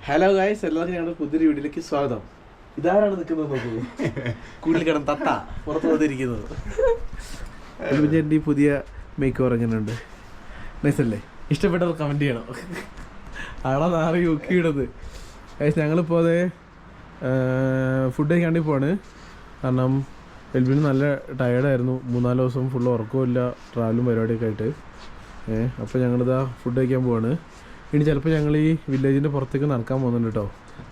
Hello guys, എല്ലാവർക്കും ഞങ്ങളുടെ പുതിയൊരു വീഡിയോയിലേക്ക് സ്വാഗതം. ഇതാരാണ് നിൽക്കുന്നത് നോക്കൂ, കൂടുതൽ കിടന്ന് തത്ത പുറത്ത് വന്നിരിക്കുന്നത്. എൻ്റെ ഈ പുതിയ മേക്ക് ഓവർ എങ്ങനെയുണ്ട്? നൈസല്ലേ? ഇഷ്ടപ്പെട്ടവർ കമൻറ്റ് ചെയ്യണം. ആളെ നാളെ യുക്കിയിടത് ഗായ്സ്. ഞങ്ങളിപ്പോൾ അതേ ഫുഡ് കഴിക്കാണ്ടി പോവാണ്. കാരണം എൽബിന് നല്ല ടയേർഡായിരുന്നു. 3-4 ദിവസം ഫുള്ള് ഉറക്കമില്ല, ട്രാവലും പരിപാടിയൊക്കെ ആയിട്ട്. അപ്പോൾ ഞങ്ങളിതാ ഫുഡ് കഴിക്കാൻ പോവാണ്. ഇനി ചിലപ്പോൾ ഞങ്ങൾ ഈ വില്ലേജിൻ്റെ പുറത്തേക്ക് നടക്കാൻ പോകുന്നുണ്ട് കേട്ടോ.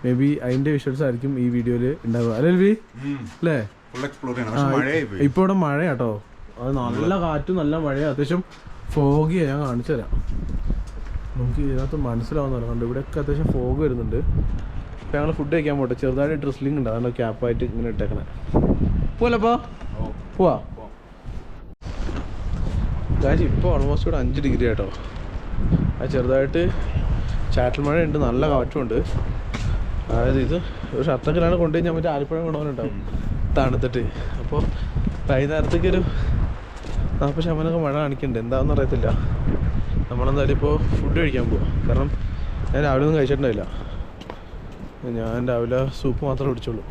മേ ബി അതിൻ്റെ വിഷ്വൽസ് ആയിരിക്കും ഈ വീഡിയോയിൽ ഉണ്ടാവുക. അല്ലേ എൽബി? അല്ലേ? ഇപ്പോൾ ഇവിടെ മഴയാട്ടോ, അത് നല്ല കാറ്റും നല്ല മഴയാണ്, അത്യാവശ്യം ഫോഗിയാണ്. ഞാൻ കാണിച്ചു തരാം, നമുക്ക് ഇതിനകത്ത് മനസ്സിലാവുന്നതാണ്. കണ്ട് ഇവിടെയൊക്കെ അത്യാവശ്യം ഫോഗ് വരുന്നുണ്ട്. അപ്പോൾ ഞങ്ങൾ ഫുഡ് കഴിക്കാൻ പോട്ടെ. ചെറുതായിട്ട് ഡ്രസ്ലിംഗ് ഉണ്ട്, അതാണ് ക്യാപ്പായിട്ട് ഇങ്ങനെ ഇട്ടേക്കണേ. പോലപ്പോൾ പോവാ ഗായ്സ്. ഇപ്പോൾ ഓൾമോസ്റ്റ് ഇവിടെ 5 ഡിഗ്രി ആട്ടോ. അത് ചെറുതായിട്ട് ചാറ്റൽ മഴയുണ്ട്, നല്ല കാറ്റുമുണ്ട്. അതായത് ഇത് ഒരു ഷർട്ടൊക്കെയാണ് കൊണ്ടുപോയി ഞാൻ മറ്റേ ആലപ്പുഴ കൊണ്ടുപോകാനുണ്ടാവും തണുത്തിട്ട്. അപ്പോൾ വൈകുന്നേരത്തേക്ക് ഒരു 40% മഴ കാണിക്കുന്നുണ്ട്. എന്താണെന്ന് അറിയത്തില്ല. നമ്മളെന്തായാലും ഇപ്പോൾ ഫുഡ് കഴിക്കാൻ പോവാം. കാരണം ഞാൻ രാവിലെ ഒന്നും കഴിച്ചിട്ടുണ്ടായില്ല. ഞാൻ രാവിലെ സൂപ്പ് മാത്രമേ കുടിച്ചുള്ളൂ.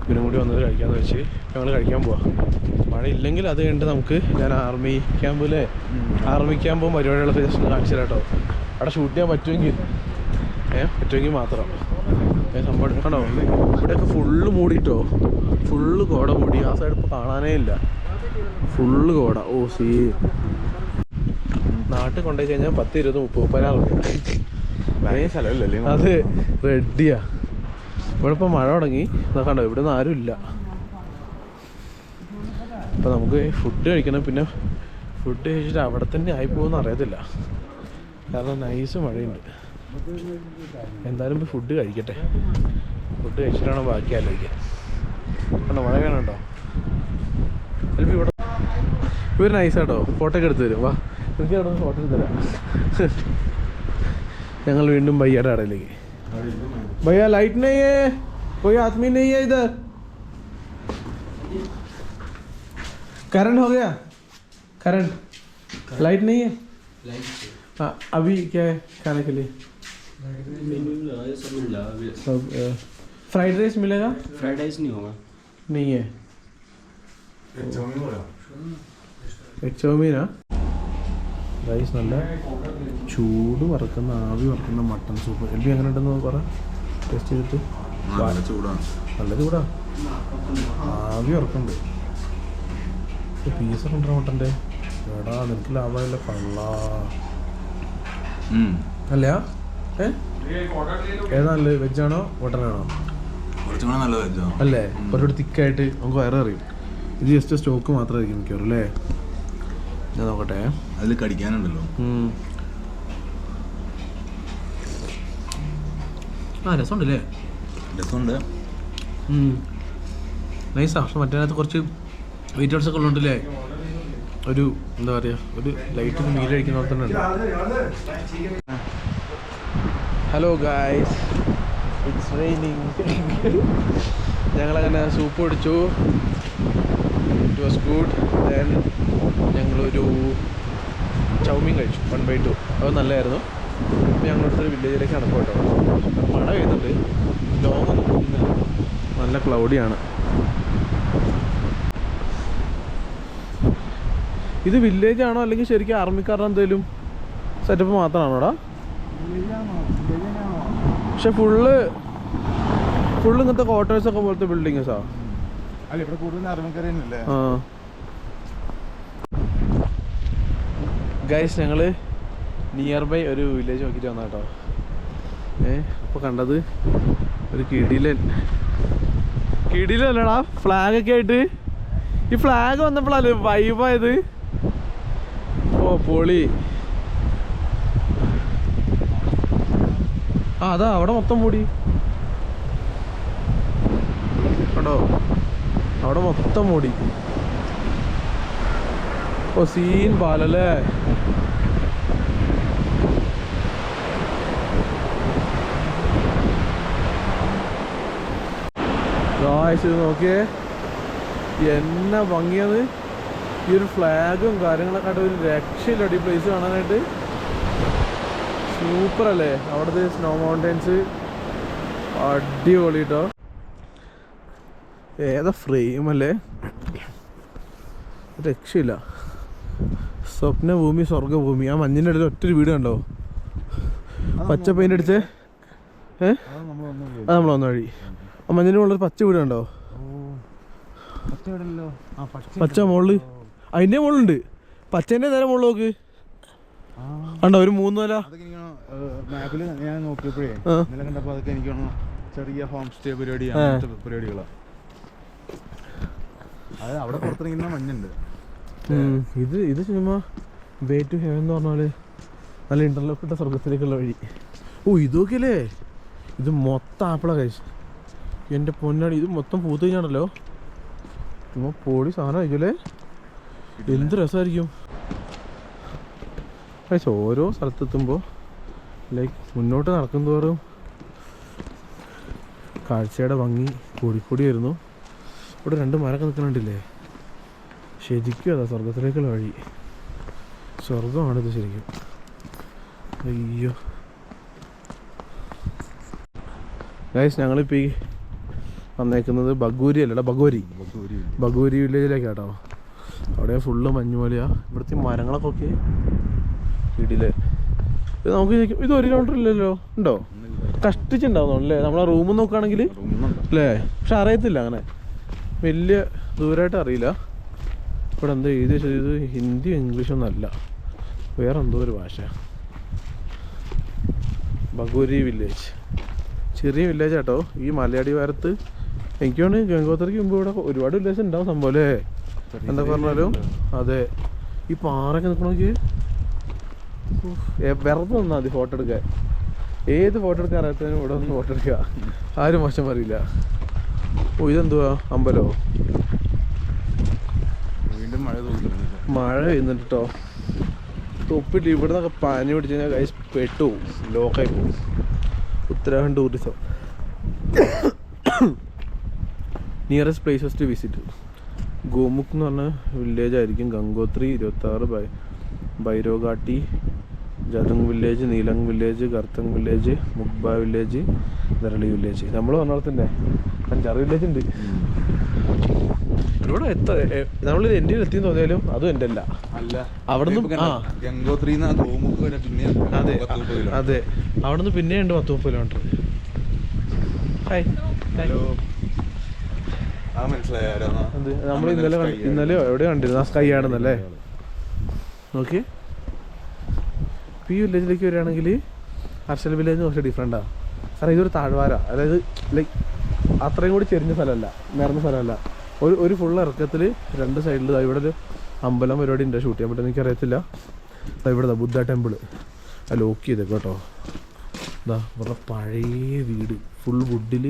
ഇവരും കൂടി വന്നത് കഴിക്കാമെന്ന് വെച്ച് ഞങ്ങൾ കഴിക്കാൻ പോവാം. മഴ ഇല്ലെങ്കിൽ അത് കഴിഞ്ഞിട്ട് നമുക്ക് ഞാൻ ആർമി ക്യാമ്പും പരിപാടികളൊക്കെ ജസ്റ്റ് ഒന്ന് കാണിച്ചു തരാം കേട്ടോ. അവിടെ ഷൂട്ട് ചെയ്യാൻ പറ്റുമെങ്കിൽ മാത്രം. സംഭവം കണ്ടോ, ഇവിടെയൊക്കെ ഫുള്ള് മൂടിയിട്ടോ, ഫുള്ള് കോട മൂടി. ആ സൈഡ് ഇപ്പോൾ കാണാനേ ഇല്ല, ഫുള്ള് കോട. ഓ സീ നാട്ടിൽ കൊണ്ടുപോയി കഴിഞ്ഞാൽ 10, 20, 30 സ്ഥലമല്ലേ അത് റെഡിയാ. ഇവിടെ ഇപ്പോൾ മഴ തുടങ്ങി, കണ്ടോ, ഇവിടെ നിന്ന് ആരും ഇല്ല. അപ്പോൾ നമുക്ക് ഫുഡ് കഴിക്കണം. പിന്നെ ഫുഡ് കഴിച്ചിട്ട് അവിടെ തന്നെ ആയിപ്പോകുമെന്ന് അറിയത്തില്ല, കാരണം നൈസ് മഴയുണ്ട്. എന്തായാലും ഇപ്പോൾ ഫുഡ് കഴിക്കട്ടെ. ഫുഡ് കഴിച്ചിട്ടാണ് ബാക്കി ആലോചിക്കാൻ. കണ്ടോ മഴ കാണണ്ടോ? ചിലപ്പോൾ ഇവിടെ ഇവർ നൈസാട്ടോ, ഫോട്ടോ ഒക്കെ എടുത്ത് തരും. വാ, എനിക്ക് അവിടെ നിന്ന് ഫോട്ടോ എടുത്ത് തരാം. ഞങ്ങൾ വീണ്ടും ഭയ്യയുടെ കടയിലേക്ക്. भैया लाइट नहीं है, कोई आदमी नहीं है इधर, करंट हो गया, करंट लाइट नहीं है। हाँ अभी क्या है खाने के लिए? सब फ्राइड राइस मिलेगा? फ्राइड राइस नहीं होगा, नहीं है। एक चाउमीन റൈസ്, നല്ല ചൂട് വറക്കുന്ന ആവി വറക്കുന്ന മട്ടൺ സൂപ്പ്. എൽബി എങ്ങനെ ഉണ്ടെന്ന് പറ, ടേസ്റ്റ് ചെയ്തിട്ട്. നല്ല ചൂടാ, ആവി വറക്കുന്നുണ്ട്. പീസൊക്കെ ഉണ്ടോ മട്ടൻ്റെ? എടാ നിനക്ക് ലാഭമായില്ല കള്ള അല്ല. ഏതാ നല്ലത്, വെജാണോ മട്ടനാണോ? അല്ലേ, കുറച്ചുകൂടി തിക്കായിട്ട് നമുക്ക് വയറ് അറിയും. ഇത് ജസ്റ്റ് സ്റ്റോക്ക് മാത്രമായിരിക്കും മിക്കവാറും അല്ലേ? ഞാൻ നോക്കട്ടെ, അതിൽ കടിക്കാനുണ്ടല്ലോ. രസമുണ്ടല്ലേ? രസമുണ്ട്, നൈസാ. പക്ഷെ മറ്റേതിനകത്ത് കുറച്ച് വെജിറ്റബിൾസ് ഒക്കെ ഉള്ളതുകൊണ്ടല്ലേ ഒരു എന്താ പറയുക, ഒരു ലൈറ്റ് മീൽ കഴിക്കുന്ന പോലെ തന്നെ ഉണ്ട്. Hello guys, it's raining. ഞങ്ങളങ്ങനെ സൂപ്പ് കുടിച്ചു, ഇറ്റ് വാസ് ഗുഡ്. ദെൻ ഞങ്ങളൊരു ചൗമീൻ കഴിച്ചു, 1/2. അത് നല്ലതായിരുന്നു. അപ്പോൾ ഞങ്ങളടുത്തൊരു വില്ലേജിലേക്ക് നടക്കും കേട്ടോ. മഴ പെയ്യുന്നുണ്ട്, ലോങ് ഒന്നും പോകുന്നില്ല, നല്ല ക്ലൗഡിയാണ്. ഇത് വില്ലേജ് ആണോ അല്ലെങ്കിൽ ശരിക്കും ആർമിക്കാരുടെ എന്തെങ്കിലും സെറ്റപ്പ് മാത്രമാണോടാ? പക്ഷെ ഫുള്ള് ഇങ്ങനത്തെ ക്വാർട്ടേഴ്സൊക്കെ പോലത്തെ ബിൽഡിങ്സാ. ആ ഗൈസ്, ഞങ്ങൾ നിയർ ബൈ ഒരു വില്ലേജ് നോക്കിയിട്ട് വന്ന കേട്ടോ. അപ്പോൾ കണ്ടത് ഒരു കിടിലല്ലടാ, ഫ്ലാഗൊക്കെ ആയിട്ട്. ഈ ഫ്ലാഗ് വന്നപ്പോഴല്ലേ വൈബായത്. ഓ പൊളി. ആ അതാ അവിടെ മൊത്തം മൂടി കണ്ടോ, അവിടെ മൊത്തം മൂടി. ഓ സീൻ പാലല്ലേ. ഇത് നോക്കിയേ എന്നാ ഭംഗിയത്. ഈ ഒരു ഫ്ലാഗും കാര്യങ്ങളൊക്കെ ആയിട്ട് ഒരു രക്ഷയില്ലടി പ്ലേസ് കാണാനായിട്ട്. സൂപ്പർ അല്ലേ? അവിടുത്തെ സ്നോ മൗണ്ടൻസ്, അടിപൊളി കേട്ടോ. ഏതാ ഫ്രെയിമല്ലേ, രക്ഷയില്ല. സ്വപ്നഭൂമി സ്വർഗഭൂമി. ആ മഞ്ഞിൻ്റെ അടുത്ത് ഒറ്റൊരു വീട് കണ്ടോ, പച്ച പെയിൻ്റ് അടിച്ച്. അത് നമ്മൾ വന്ന വഴി. ആ മഞ്ഞിൻ്റെ മുകളിൽ പച്ച വീട് കണ്ടോ, പച്ച മുകളിൽ. അതിൻ്റെ മുകളിലുണ്ട് പച്ചേൻ്റെ നേരെ മുകളിൽ നോക്ക് കണ്ടോ, ഒരു 3 നില. മാപ്പിൽ ഞാൻ നോക്കിയപ്പോഴേ ഇന്നലെ കണ്ടപ്പോൾ അതൊക്കെ എനിക്ക് ചെറിയ ഹോം സ്റ്റേ പരിപാടികളാണ്. അത് അവിടെ പുറത്തിറങ്ങുന്ന മഞ്ഞുണ്ട്. ഇത് ചുമ്മാ വേ ടു ഹെവൻ എന്ന് പറഞ്ഞാൽ നല്ല ഇന്റർലോക്ക് ഇട്ട സ്വർഗത്തിലേക്കുള്ള വഴി. ഓ ഇതൊക്കെ അല്ലേ, ഇത് മൊത്തം ആപ്പിളാ കഴിച്ചു. എൻ്റെ പൊന്നാടി, ഇത് മൊത്തം പൂത്ത് കഴിഞ്ഞാണല്ലോ. ചുമ്മാ പൊടി സാധനം ആയിരിക്കുമല്ലേ, എന്ത് രസമായിരിക്കും. കഴിച്ചു ഓരോ സ്ഥലത്തെത്തുമ്പോൾ ലൈക്ക് മുന്നോട്ട് നടക്കുന്നതോറും കാഴ്ചയുടെ ഭംഗി കൂടിക്കൂടി വരുന്നു. ഇവിടെ 2 മരമൊക്കെ നിൽക്കുന്നുണ്ടില്ലേ, ശരിക്കും അതാ സ്വർഗത്തിലേക്കുള്ള വഴി. സ്വർഗമാണിത് ശരിക്കും. അയ്യോ ഗൈസ്, ഞങ്ങളിപ്പോൾ ഈ വന്നേക്കുന്നത് ബഗൂരി അല്ലടാ, ബഗൂരി വില്ലേജിലേക്കാട്ടോ. അവിടെ ഫുള്ള് മഞ്ഞുമലയാണ്. ഇവിടുത്തെ മരങ്ങളൊക്കെ ഒക്കെ വീട്ടില്. ഇത് നമുക്ക് ഇത് 1 കിലോമീറ്റർ ഇല്ലല്ലോ, ഉണ്ടോ? കഷ്ടിച്ചുണ്ടാവുന്നു അല്ലേ നമ്മളെ റൂം നോക്കുകയാണെങ്കിൽ അല്ലേ. പക്ഷെ അറിയത്തില്ല അങ്ങനെ വലിയ ദൂരമായിട്ട് അറിയില്ല. ഇവിടെ എന്തോ എഴുതി വെച്ചത്, ഇത് ഹിന്ദി ഇംഗ്ലീഷൊന്നും അല്ല, വേറെ എന്തോ ഒരു ഭാഷ. ബഗൂരി വില്ലേജ് ചെറിയ വില്ലേജ് ആട്ടോ. ഈ മലയാടി വാരത്ത് എനിക്കാണ് ഗംഗോത്രിക്ക് മുമ്പ് ഇവിടെ ഒരുപാട് വില്ലേജ് ഉണ്ടാവും സംഭവം അല്ലേ, എന്താ പറഞ്ഞാലും. അതെ, ഈ പാറയൊക്കെ നിൽക്കണമെങ്കിൽ വെറുതെ നിന്നാൽ മതി ഫോട്ടോ എടുക്കാൻ. ഏത് ഫോട്ടോ എടുക്കാൻ അറിയാത്തതിനും ഇവിടെ ഒന്ന് ഫോട്ടോ എടുക്കുക, ആരും മോശം പറയില്ല. ഓ ഇതെന്തുവാ, അമ്പലോ? വീണ്ടും മഴ പെയ്യുന്നുണ്ട് കേട്ടോ. തൊപ്പിട്ട് ഇവിടെ നിന്നൊക്കെ പനി പിടിച്ച് കഴിഞ്ഞാൽ കൈ പെട്ടു ലോക്കായി പോകും. Uttarakhand tourism nearest places to visit. Gaumukh എന്ന് പറഞ്ഞ വില്ലേജ് ആയിരിക്കും. Gangotri 26, Bhairoghati, Jadung village, Nelang village, Kartang village, Mukhba village, Dharali village. നമ്മൾ പറഞ്ഞ 5-6 വില്ലേജ് ഉണ്ട് ഇവിടെ. നമ്മൾ എൻ്റെ എത്തിയെന്ന് തോന്നിയാലും അതും എൻ്റെ അല്ല. അവിടെ നിന്ന് അതെ അവിടെ നിന്ന് പിന്നെ ഉണ്ട് 10-30 കിലോമീറ്റർ. നമ്മൾ ഇന്നലെയോ എവിടെയോ കണ്ടിരുന്നു, ആ സ്കൈ ആണെന്നല്ലേ. ഓക്കെ, ഈ വില്ലേജിലേക്ക് വരികയാണെങ്കിൽ ഹർഷൽ വില്ലേജ് കുറച്ച് ഡിഫറെൻറ്റാണ്. കാരണം ഇതൊരു താഴ്വാര, അതായത് ലൈക്ക് അത്രയും കൂടി ചെരിഞ്ഞ സ്ഥലമല്ല, നിറഞ്ഞ സ്ഥലമല്ല. ഒരു ഫുൾ ഇറക്കത്തിൽ 2 സൈഡിൽ ഇവിടെ ഒരു അമ്പലം പരിപാടി ഉണ്ട്, ഷൂട്ട് ചെയ്യാൻ പറ്റും എനിക്കറിയത്തില്ല. ഇവിടെ ബുദ്ധ ടെമ്പിൾ ലോക്ക് ചെയ്തേക്കും കേട്ടോ. ഇവിടെ പഴയ വീട് ഫുൾ വുഡിൽ,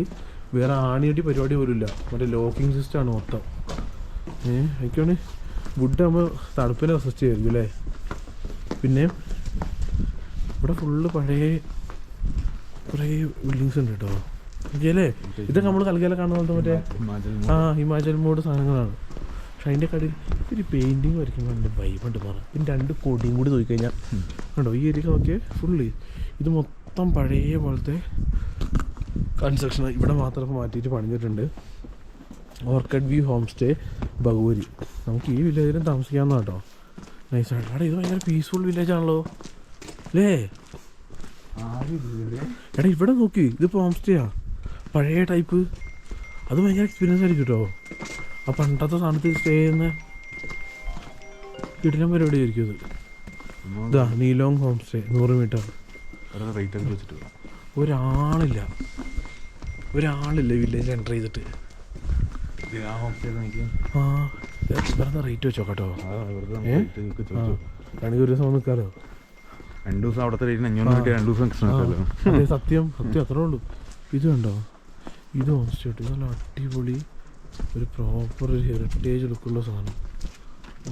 വേറെ ആണിയടി പരിപാടി പോലും ഇല്ല, മറ്റേ ലോക്കിംഗ് സിസ്റ്റമാണ് മൊത്തം. എനിക്കാണ് വുഡ് ആകുമ്പോൾ തണുപ്പിനെ റെസിസ്റ്റ് ചെയ്യായിരിക്കും അല്ലേ. പിന്നെ ഇവിടെ ഫുള്ള് പഴയ കുറേ ബിൽഡിങ്സ് ഉണ്ട് കേട്ടോ. അല്ലേ ഇതൊക്കെ നമ്മൾ കളിക്കാലെ കാണുന്നത് മറ്റേ ഹിമാചൽ മോഡ് സാധനങ്ങളാണ്. പക്ഷെ അതിൻ്റെ കടയിൽ ഒരു പെയിൻറ്റിങ് വരയ്ക്കുമ്പോൾ എൻ്റെ വൈബുണ്ട് മാറാം. പിന്നെ 2 കൊടിയും കൂടി നോക്കിക്കഴിഞ്ഞാൽ കണ്ടോ, ഈ ഏരിയ നോക്കിയാൽ ഫുള്ള് ഇത് മൊത്തം പഴയ പോലത്തെ കൺസ്ട്രക്ഷൻ. ഇവിടെ മാത്രമൊക്കെ മാറ്റിയിട്ട് പണിഞ്ഞിട്ടുണ്ട്. Orchid view home stay Bagori. നമുക്ക് ഈ വില്ലേജിലും താമസിക്കാവുന്ന കേട്ടോ. നൈസായിട്ട്. എടാ ഇത് ഭയങ്കര പീസ്ഫുൾ വില്ലേജ് ആണല്ലോ അല്ലേ. എടാ ഇവിടെ നോക്കി, ഇതിപ്പോൾ ഹോം സ്റ്റേയാ, പഴയ ടൈപ്പ്. അത് ഭയങ്കര എക്സ്പീരിയൻസ് ആയിരിക്കും കേട്ടോ. ആ പണ്ടത്തെ സ്ഥാനത്ത് സ്റ്റേ ചെയ്യുന്ന കിടിലം പരിപാടി ആയിരിക്കും ഇത്. ഇതാ നീലോങ് ഹോം സ്റ്റേ 100 മീറ്റർ. ഒരാളില്ല വില്ലേജ് എൻ്റർ ചെയ്തിട്ട്. വെറുതെ റേറ്റ് വെച്ചോ കേട്ടോ. വേണമെങ്കിൽ ഒരു ദിവസം നിൽക്കാമല്ലോ. 2 ദിവസം അവിടുത്തെ റേറ്റിന് 500 കിട്ടിയ 2 ദിവസം അതെ സത്യം അത്രേ ഉള്ളൂ. ഇത് കണ്ടോ, ഇത് ഹോം സ്റ്റേ കിട്ടും. നല്ല അടിപൊളി ഒരു പ്രോപ്പർ ഒരു ഹെറിറ്റേജ് ലുക്കുള്ള സാധനം. ഓ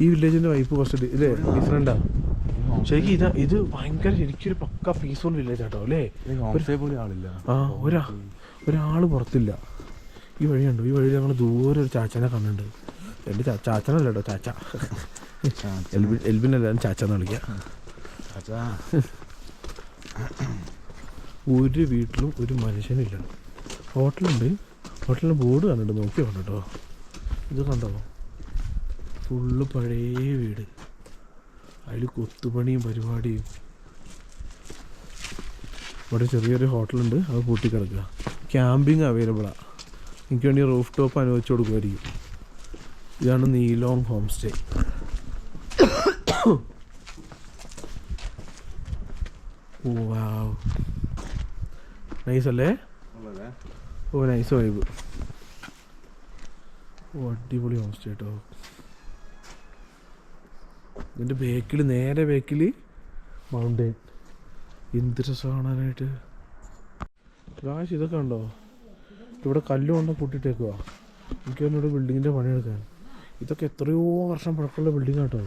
ഈ വില്ലേജിൻ്റെ വൈപ്പ് കുറച്ച് ഇല്ലേ ഡിഫറെൻറ്റാണ് ശരിക്കും. ഇത് ഭയങ്കര ശരിക്കും ഒരു പക്ക പീസ്ഫുൾ വില്ലേജ് ആട്ടോ അല്ലേ. ഒരാൾ പുറത്തില്ല. ഈ വഴി കണ്ടു, ഈ വഴി ഞങ്ങൾ ദൂരെ ഒരു ചാച്ചനെ കണ്ടിട്ടുണ്ട്. എൻ്റെ ചാച്ചനല്ല കേട്ടോ, ചാച്ച എൽബിനെല്ലാം ചാച്ചന്ന് വിളിക്കാം. ഒരു വീട്ടിലും ഒരു മനുഷ്യനില്ല. ഹോട്ടലുണ്ട്, ഹോട്ടലിന് ബോർഡ് കണ്ടിട്ട് നോക്കി വേണം കേട്ടോ. ഇത് കണ്ടോ, ഫുള്ള് പഴയ വീട്, അതിൽ കൊത്തുപണിയും പരിപാടിയും. ഇവിടെ ചെറിയൊരു ഹോട്ടലുണ്ട്, അത് പൂട്ടിക്കിടക്കുക. ക്യാമ്പിങ് അവൈലബിളാണ്. എനിക്ക് വേണ്ടി റൂഫ് ടോപ്പ് അനുവദിച്ചു കൊടുക്കുമായിരിക്കും. ഇതാണ് നീലോങ് ഹോം സ്റ്റേ. ഓ വാവ്, നൈസ് അല്ലേ? ഓ നൈസ് വൈബ്. ഓ അടിപൊളി ഹോം സ്റ്റേ കേട്ടോ. ഇതിൻ്റെ ബേക്കിൽ, നേരെ ബേക്കിൽ മൗണ്ടെയിൻ. എന്ത് രസം കാണാനായിട്ട്. ഗായ്സ് ഇതൊക്കെ ഉണ്ടോ, ഇവിടെ കല്ല് കൊണ്ട് കൂട്ടിയിട്ടേക്കുക. എനിക്ക് എന്നോട് ബിൽഡിങ്ങിൻ്റെ പണിയെടുക്കാൻ. ഇതൊക്കെ എത്രയോ വർഷം പഴക്കമുള്ള ബിൽഡിംഗ് കേട്ടോ,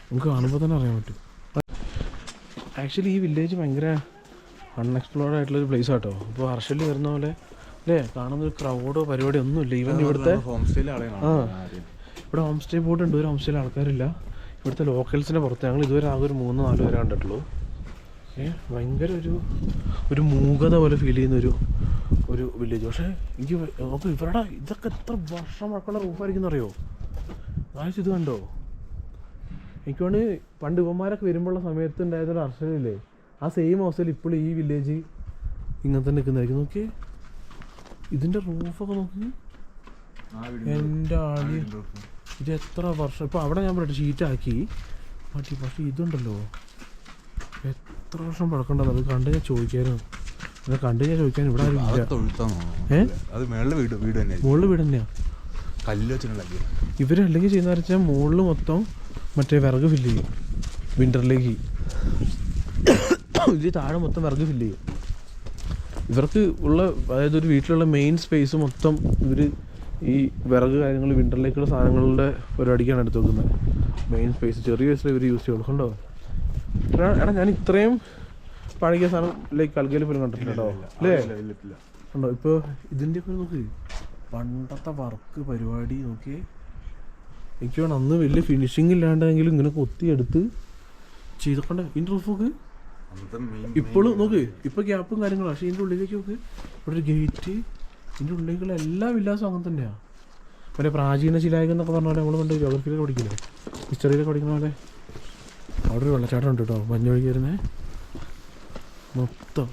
നമുക്ക് കാണുമ്പോൾ തന്നെ അറിയാൻ പറ്റും. ആക്ച്വലി ഈ വില്ലേജ് ഭയങ്കര അൺഎക്സ്പ്ലോർഡ് ആയിട്ടുള്ളൊരു പ്ലേസ് ആട്ടോ. ഇപ്പോൾ ഹർഷലി വരുന്ന പോലെ അല്ലേ, കാണുന്നൊരു ക്രൗഡോ പരിപാടി ഒന്നുമില്ല. ഈവൻ ഇവിടുത്തെ ഇവിടെ ഹോം സ്റ്റേ ബോർഡുണ്ട്, ഒരു ഹോം സ്റ്റേയിൽ ആൾക്കാരില്ല. ഇവിടുത്തെ ലോക്കൽസിനെ പുറത്ത് ഞങ്ങൾ ഇതുവരെ ആകെ ഒരു 3-4 പേരെ കണ്ടിട്ടുള്ളൂ. ഭയങ്കര ഒരു മൂകത പോലെ ഫീൽ ചെയ്യുന്ന ഒരു വില്ലേജ്. പക്ഷേ എനിക്ക് നോക്ക്, ഇവരുടെ ഇതൊക്കെ എത്ര വർഷം മഴക്കുള്ള റൂഫായിരിക്കും അറിയോ. കാഴ്ച ഇത് കണ്ടോ. എനിക്ക് വേണ്ടി പണ്ട് ഇവന്മാരൊക്കെ വരുമ്പോഴുള്ള സമയത്ത് ഉണ്ടായിരുന്നൊരു ഹർഷലില്ലേ, ആ സെയിം ഹൗസിൽ ഇപ്പോൾ ഈ വില്ലേജ് ഇങ്ങനെ തന്നെ നിൽക്കുന്നതായിരിക്കും. നോക്കി ഇതിൻ്റെ റൂഫൊക്കെ നോക്കി, എൻ്റെ ആളി ഇത് എത്ര വർഷം. ഇപ്പോൾ അവിടെ ഞാൻ പറയട്ടെ ഷീറ്റാക്കി മാറ്റി, പക്ഷേ ഇതുണ്ടല്ലോ എത്ര വർഷം പഴക്കണ്ടെന്ന്. അത് കണ്ട് ഞാൻ ചോദിക്കാനും, അത് കണ്ട് ഞാൻ ചോദിക്കാൻ ഇവിടെ ആരും മുകളിൽ വീട് തന്നെയാണ്. ഇവരല്ലെങ്കിൽ ചെയ്യുന്ന വെച്ചാൽ മുകളിൽ മൊത്തം മറ്റേ വിറക് ഫില്ല് ചെയ്യും വിൻ്ററിലേക്ക്. ഇതിൽ താഴെ മൊത്തം വിറക് ഫില്ല് ചെയ്യും. ഇവർക്ക് ഉള്ള, അതായത് ഒരു വീട്ടിലുള്ള മെയിൻ സ്പേസ് മൊത്തം ഇവർ ഈ വിറക് കാര്യങ്ങൾ വിൻ്ററിലേക്കുള്ള സാധനങ്ങളുടെ പരിപാടിക്കാണ് എടുത്ത് വെക്കുന്നത്. മെയിൻ സ്പേസ് ചെറിയ വയസ്സിൽ ഇവർ യൂസ് ചെയ്യുള്ളൂ. കണ്ടോ എടാ, ഞാൻ ഇത്രയും പഴകിയ സാധനം ലൈക്ക് കൽക്കയിൽ പോലും കണ്ടിട്ടുണ്ടോ അല്ലേ? ഉണ്ടോ? ഇപ്പോൾ ഇതിൻ്റെ ഒക്കെ നോക്ക്, പണ്ടത്തെ വർക്ക് പരിപാടി നോക്കി. എനിക്ക് വേണം അന്ന് വലിയ ഫിനിഷിങ് ഇല്ലാണ്ടെങ്കിലും ഇങ്ങനെ കൊത്തിയെടുത്ത് ചെയ്തൊക്കെ ഇതിൻ്റെ റൂഫൊക്കെ ഇപ്പോഴും നോക്ക്. ഇപ്പോൾ ഗ്യാപ്പും കാര്യങ്ങളും, പക്ഷേ ഇതിൻ്റെ ഉള്ളിലേക്ക് നോക്ക്, ഇവിടെ ഒരു ഗേറ്റ്, ഇതിൻ്റെ ഉള്ളിലേക്കുള്ള എല്ലാ വില്ലാസവും അങ്ങനെ തന്നെയാണ്. മറ്റേ പ്രാചീന ശിലായുഗം എന്നൊക്കെ പറഞ്ഞ പോലെ നമ്മൾ പണ്ട് ജോഗ്രഫിയിലൊക്കെ പഠിക്കില്ലേ, ഹിസ്റ്ററിയിലൊക്കെ പഠിക്കുന്ന പോലെ. അവിടെ ഒരു വെള്ളച്ചാട്ടം ഉണ്ട് കേട്ടോ, മഞ്ഞൊഴുകി വരുന്നേ മൊത്തം.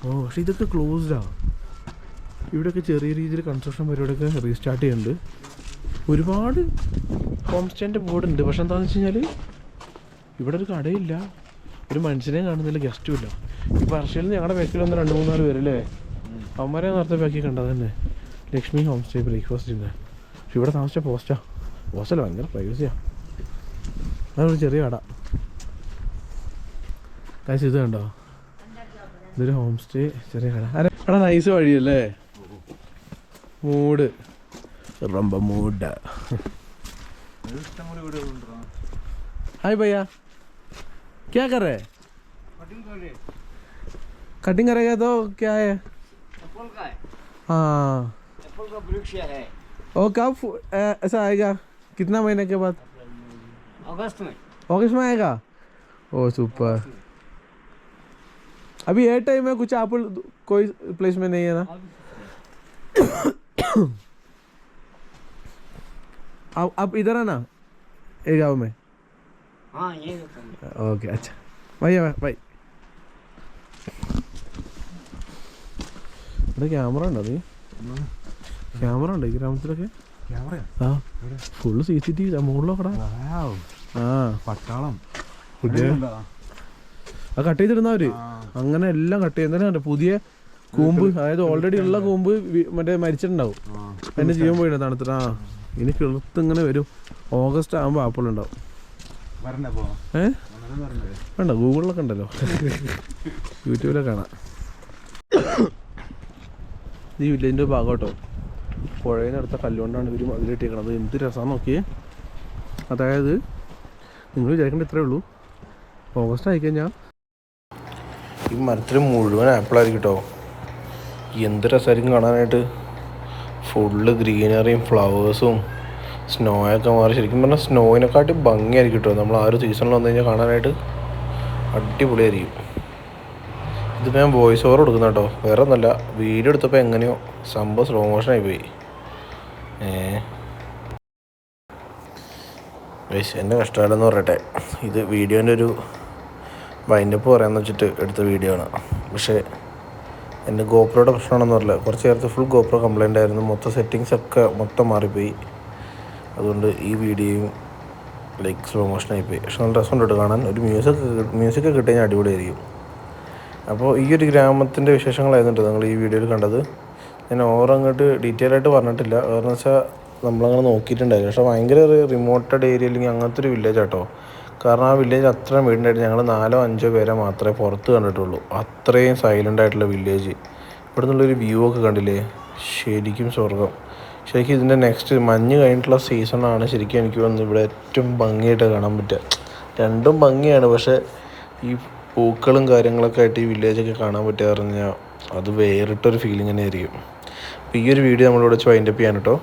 ഓ പക്ഷേ ഇതൊക്കെ ക്ലോസ്ഡാണ്. ഇവിടെയൊക്കെ ചെറിയ രീതിയിൽ കൺസ്ട്രക്ഷൻ പരിപാടിയൊക്കെ റീസ്റ്റാർട്ട് ചെയ്യുന്നുണ്ട്. ഒരുപാട് ഹോം സ്റ്റേൻ്റെ ബോർഡുണ്ട്. പക്ഷെ എന്താണെന്ന് വെച്ച് കഴിഞ്ഞാൽ ഇവിടെ ഒരു കടയില്ല, ഒരു മനുഷ്യനെ കാണുന്നില്ല, ഗസ്റ്റും ഇല്ല. ഈ വർഷയിൽ ഞങ്ങളുടെ ബാക്കിൽ വന്ന് 2-3-4 പേരല്ലേ, അവന്മാരെ നേരത്തെ ബാക്കി കണ്ടത് തന്നെ. ലക്ഷ്മി ഹോം സ്റ്റേ ബ്രേക്ക്ഫാസ്റ്റ് ഇന്ന്. പക്ഷെ ഇവിടെ താമസിച്ച പോസ്റ്റല്ല, ഭയങ്കര പ്രൈവസിയാണ്. അതൊരു ചെറിയ കട. കാശ് ഇത് കണ്ടോ, ഇതൊരു ഹോം സ്റ്റേ ചെറിയ കട. കട നൈസ് വഴിയല്ലേ, മൂഡ് റംബ മൂഡ്. हाय भैया, क्या कर रहे हैं? कटिंग करेगा तो क्या है? एप्पल का है। हाँ, एप्पल का वृक्ष है। और कब ऐसा आएगा, कितना महीने के बाद? अगस्त में। अगस्त में आएगा। ओ सुपर। अभी एयर टाइम में कुछ एप्पल कोई प्लेस में नहीं है ना? आप इधर है ना, ये गाँव में? हाँ ये ओके अच्छा, भैया भाई. ഇവിടെ ക്യാമറ ഉണ്ടോ? നീ ക്യാമറ ഉണ്ടോ ഈ ഗ്രാമത്തിലൊക്കെ? ആ ഫുള്ള് CCTV മുകളിലൊക്കെ. ആ പട്ടാളം അത് കട്ട് ചെയ്തിടുന്നവര് അങ്ങനെ എല്ലാം കട്ട് ചെയ്യുന്നതിനാണ്. പുതിയ കൂമ്പ്, അതായത് ഓൾറെഡി ഉള്ള കൂമ്പ് മറ്റേ മരിച്ചിട്ടുണ്ടാവും, അതിൻ്റെ ജീവൻ പോയിട്ട് തണുത്തിട്ട്. ആ ഇനി കിളുത്ത് ഇങ്ങനെ വരും. ഓഗസ്റ്റ് ആകുമ്പോൾ ആപ്പിൾ ഉണ്ടാവും. വേണ്ട, ഗൂഗിളിലൊക്കെ ഉണ്ടല്ലോ, യൂട്യൂബിലൊക്കെ കാണാം. ഈ വില്ലേജിൻ്റെ ഭാഗം കേട്ടോ, പുഴയിൽ നിന്ന് എടുത്ത കല്ലുകൊണ്ടാണ് ഇവർ അതിലിട്ടേക്കണത്. എന്ത് രസമാണെന്ന് നോക്കിയേ. അതായത് നിങ്ങൾ വിചാരിക്കേണ്ട ഇത്രയേ ഉള്ളൂ, ഓഗസ്റ്റ് ആയിക്കഴിഞ്ഞാൽ ഈ മരത്തിൽ മുഴുവൻ ആപ്പിളായിരിക്കും കേട്ടോ. എന്ത് രസമായിരിക്കും കാണാനായിട്ട്. ഫുള്ള് ഗ്രീനറിയും ഫ്ലവേഴ്സും സ്നോയൊക്കെ മാറി. ശരിക്കും പറഞ്ഞാൽ സ്നോയിനെക്കാട്ടി ഭംഗിയായിരിക്കും കേട്ടോ. നമ്മൾ ആ ഒരു സീസണിൽ വന്നു കഴിഞ്ഞാൽ കാണാനായിട്ട് അടിപൊളിയായിരിക്കും. ഇതിപ്പോൾ ഞാൻ വോയിസ് ഓവർ കൊടുക്കുന്ന കേട്ടോ, വേറെ ഒന്നുമല്ല. വീഡിയോ എടുത്തപ്പോൾ എങ്ങനെയോ സംഭവം സ്ലോ മോഷനായി പോയി. എൻ്റെ കഷ്ടകാലം പറയട്ടെ, ഇത് വീഡിയോൻ്റെ ഒരു വൈൻഡപ്പ് പറയാമെന്ന് വെച്ചിട്ട് എടുത്ത വീഡിയോ ആണ്. പക്ഷേ എൻ്റെ ഗോപ്രോയുടെ പ്രശ്നമാണെന്ന് പറയില്ല, കുറച്ച് നേരത്തെ ഫുൾ ഗോപ്രോ കംപ്ലൈൻ്റ് ആയിരുന്നു, മൊത്തം സെറ്റിങ്സൊക്കെ മൊത്തം മാറിപ്പോയി. അതുകൊണ്ട് ഈ വീഡിയോയും സ്ലോ മോഷനായിപ്പോയി. പക്ഷെ നല്ല രസമുണ്ട് കാണാൻ. ഒരു മ്യൂസിക്കൊക്കെ കിട്ടിക്കഴിഞ്ഞാൽ അടിപൊളിയായിരിക്കും. അപ്പോൾ ഈ ഒരു ഗ്രാമത്തിൻ്റെ വിശേഷങ്ങളായിരുന്നു നിങ്ങൾ ഈ വീഡിയോയിൽ കണ്ടത്. ഞാൻ അങ്ങോട്ട് ഡീറ്റെയിൽ ആയിട്ട് പറഞ്ഞിട്ടില്ല, കാരണം വെച്ചാൽ നമ്മളങ്ങനെ നോക്കിയിട്ടുണ്ടായിരുന്നു. പക്ഷേ ഭയങ്കര റിമോട്ടഡ് ഏരിയ അല്ലെങ്കിൽ അങ്ങനത്തെ ഒരു വില്ലേജ് ആട്ടോ. കാരണം ആ വില്ലേജ് അത്രയും വീടുണ്ടായിട്ട് ഞങ്ങൾ 4-5 പേരെ മാത്രമേ പുറത്ത് കണ്ടിട്ടുള്ളൂ. അത്രയും സൈലൻ്റ് ആയിട്ടുള്ള വില്ലേജ്. ഇവിടെ നിന്നുള്ളൊരു വ്യൂ ഒക്കെ കണ്ടില്ലേ, ശരിക്കും സ്വർഗം. ശരിക്കും ഇതിൻ്റെ നെക്സ്റ്റ് മഞ്ഞ് കഴിഞ്ഞിട്ടുള്ള സീസണാണ് ശരിക്കും എനിക്ക് വന്ന് ഇവിടെ ഏറ്റവും ഭംഗിയായിട്ട് കാണാൻ പറ്റുക. രണ്ടും ഭംഗിയാണ്, പക്ഷേ ഈ പൂക്കളും കാര്യങ്ങളൊക്കെ ആയിട്ട് ഈ വില്ലേജൊക്കെ കാണാൻ പറ്റുക പറഞ്ഞാൽ അത് വേറിട്ടൊരു ഫീലിംഗ് തന്നെ ആയിരിക്കും. അപ്പോൾ ഈ ഒരു വീഡിയോ നമ്മളിവിടെ വെച്ച് വൈൻഡപ്പ് ചെയ്യാൻ കേട്ടോ.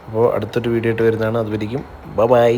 അപ്പോൾ അടുത്തൊരു വീഡിയോ ആയിട്ട് വരുന്നതാണ്. അതുവരെയും ബൈ.